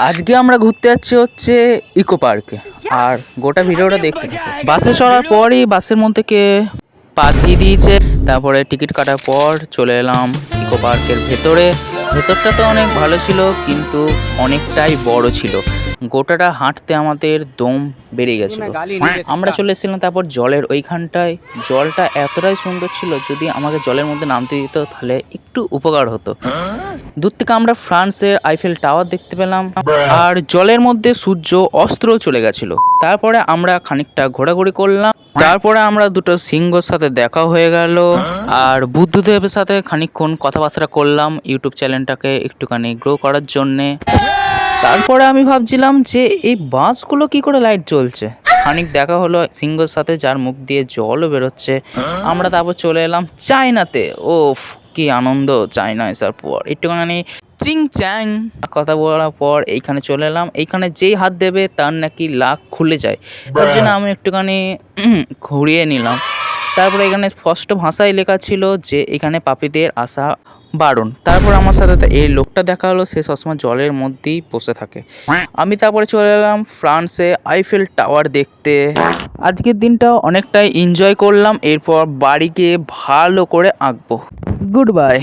আজকে আমরা ঘুরতে যাচ্ছি হচ্ছে ইকো পার্কে। আর গোটা ভিডিওটা দেখতে থাকো। বাসে চড়ার পরই বাসের মধ্যে কে পা দিয়ে দিয়েছে। তারপরে টিকিট কাটার পর চলে এলাম ইকো পার্কের ভেতরে। ভেতরটা তো অনেক ভালো ছিল, কিন্তু অনেকটাই বড় ছিল। গোটাটা হাঁটতে আমাদের দম বেড়ে গেছিল। আমরা চলে এসেছিলাম তারপর জলের ওইখানটায়। জলটা এতটাই সুন্দর ছিল, যদি আমাকে জলের মধ্যে নামতে দিত তাহলে একটু উপকার হতো। দূর থেকে আমরা ফ্রান্সের আইফেল টাওয়ার দেখতে পেলাম, আর জলের মধ্যে সূর্য অস্ত্র চলে গেছিল। তারপরে আমরা খানিকটা ঘোরাঘুরি করলাম। তারপরে আমরা দুটো সিংহর সাথে দেখা হয়ে গেল, আর বুদ্ধদেবের সাথে খানিকক্ষণ কথাবার্তা করলাম ইউটিউব চ্যানেলটাকে একটুখানি গ্রো করার জন্যে। তারপরে আমি ভাবছিলাম যে এই বাসগুলো কি করে লাইট জ্বলছে। খানিক দেখা হলো সিংহর সাথে, যার মুখ দিয়ে জলও বেরোচ্ছে। আমরা তারপর চলে এলাম চায়নাতে। ওফ, কি আনন্দ চায়না আসার পর। একটুখানি চিং চ্যাং কথা বলার পর এইখানে চলে এলাম। এইখানে যেই হাত দেবে তার নাকি লাক খুলে যায়। তার জন্য আমি একটুখানি ঘুরিয়ে নিলাম। তারপরে এখানে স্পষ্ট ভাষায় লেখা ছিল যে এখানে পাপীদের আসা বারণ। তারপর আমার সাথে এই লোকটা দেখা হলো, সে সবসময় জলের মধ্যেই বসে থাকে। আমি তারপরে চলে এলাম ফ্রান্সে আইফেল টাওয়ার দেখতে। আজকের দিনটা অনেকটাই এনজয় করলাম। এরপর বাড়ি গিয়ে ভালো করে আঁকবো। Good bye.